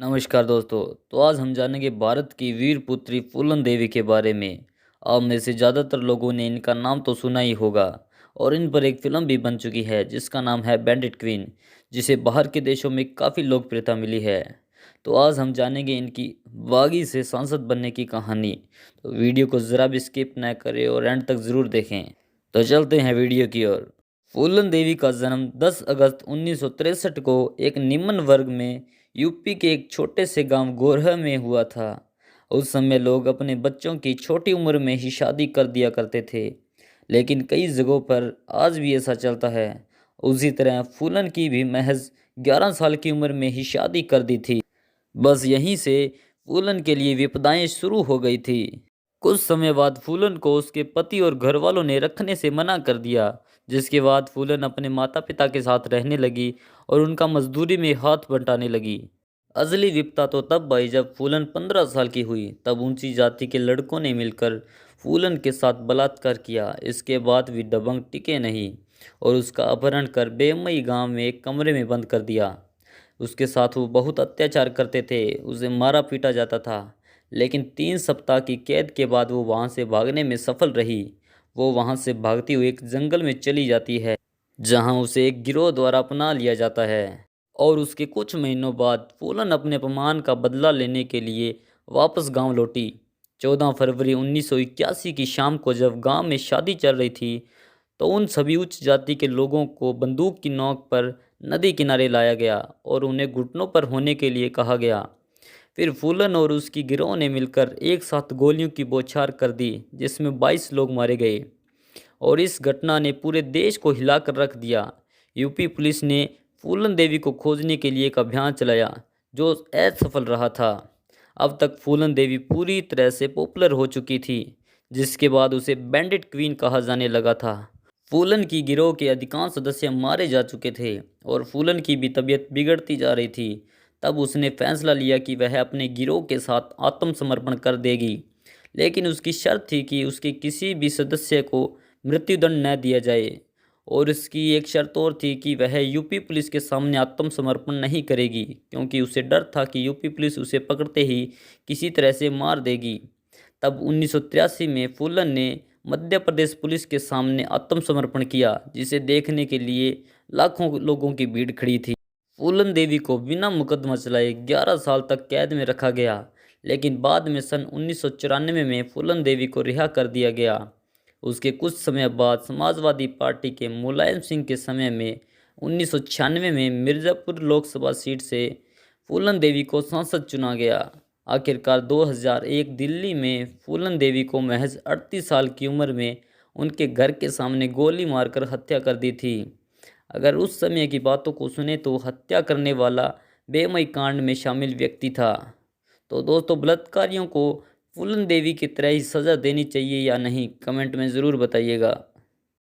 नमस्कार दोस्तों। तो आज हम जानेंगे भारत की वीर पुत्री फूलन देवी के बारे में। आप में से ज़्यादातर लोगों ने इनका नाम तो सुना ही होगा और इन पर एक फिल्म भी बन चुकी है जिसका नाम है बैंडिट क्वीन, जिसे बाहर के देशों में काफ़ी लोकप्रियता मिली है। तो आज हम जानेंगे इनकी बागी से सांसद बनने की कहानी। तो वीडियो को ज़रा भी स्किप न करें और एंड तक ज़रूर देखें। तो चलते हैं वीडियो की ओर। फूलन देवी का जन्म 10 अगस्त 1963 को एक निम्न वर्ग में यूपी के एक छोटे से गांव गोरहा में हुआ था। उस समय लोग अपने बच्चों की छोटी उम्र में ही शादी कर दिया करते थे, लेकिन कई जगहों पर आज भी ऐसा चलता है। उसी तरह फूलन की भी महज 11 साल की उम्र में ही शादी कर दी थी। बस यहीं से फूलन के लिए विपदाएं शुरू हो गई थी। कुछ समय बाद फूलन को उसके पति और घर वालों ने रखने से मना कर दिया, जिसके बाद फूलन अपने माता पिता के साथ रहने लगी और उनका मजदूरी में हाथ बंटाने लगी। असली विपदा तो तब आई जब फूलन 15 साल की हुई। तब ऊंची जाति के लड़कों ने मिलकर फूलन के साथ बलात्कार किया। इसके बाद भी दबंग टिके नहीं और उसका अपहरण कर बेमई गांव में एक कमरे में बंद कर दिया। उसके साथ वो बहुत अत्याचार करते थे, उसे मारा पीटा जाता था। लेकिन 3 सप्ताह की कैद के बाद वो वहाँ से भागने में सफल रही। वो वहाँ से भागती हुई एक जंगल में चली जाती है, जहाँ उसे एक गिरोह द्वारा अपना लिया जाता है। और उसके कुछ महीनों बाद फूलन अपने अपमान का बदला लेने के लिए वापस गांव लौटी। 14 फरवरी 1981 की शाम को जब गांव में शादी चल रही थी, तो उन सभी उच्च जाति के लोगों को बंदूक की नोक पर नदी किनारे लाया गया और उन्हें घुटनों पर होने के लिए कहा गया। फिर फूलन और उसकी गिरोह ने मिलकर एक साथ गोलियों की बौछार कर दी, जिसमें 22 लोग मारे गए और इस घटना ने पूरे देश को हिलाकर रख दिया। यूपी पुलिस ने फूलन देवी को खोजने के लिए एक अभियान चलाया, जो असफल रहा था। अब तक फूलन देवी पूरी तरह से पॉपुलर हो चुकी थी, जिसके बाद उसे बैंडिट क्वीन कहा जाने लगा था। फूलन की गिरोह के अधिकांश सदस्य मारे जा चुके थे और फूलन की भी तबीयत बिगड़ती जा रही थी। तब उसने फैसला लिया कि वह अपने गिरोह के साथ आत्मसमर्पण कर देगी, लेकिन उसकी शर्त थी कि उसके किसी भी सदस्य को मृत्युदंड न दिया जाए। और इसकी एक शर्त और थी कि वह यूपी पुलिस के सामने आत्मसमर्पण नहीं करेगी, क्योंकि उसे डर था कि यूपी पुलिस उसे पकड़ते ही किसी तरह से मार देगी। तब 1983 में फूलन ने मध्य प्रदेश पुलिस के सामने आत्मसमर्पण किया, जिसे देखने के लिए लाखों लोगों की भीड़ खड़ी थी। फूलन देवी को बिना मुकदमा चलाए 11 साल तक कैद में रखा गया, लेकिन बाद में सन 1994 में फूलन देवी को रिहा कर दिया गया। उसके कुछ समय बाद समाजवादी पार्टी के मुलायम सिंह के समय में 1996 में मिर्ज़ापुर लोकसभा सीट से फूलन देवी को सांसद चुना गया। आखिरकार 2001 दिल्ली में फूलन देवी को महज 38 साल की उम्र में उनके घर के सामने गोली मारकर हत्या कर दी थी। अगर उस समय की बातों को सुने तो हत्या करने वाला बेमई कांड में शामिल व्यक्ति था। तो दोस्तों, बलात्कारियों को फूलन देवी की तरह ही सज़ा देनी चाहिए या नहीं, कमेंट में ज़रूर बताइएगा।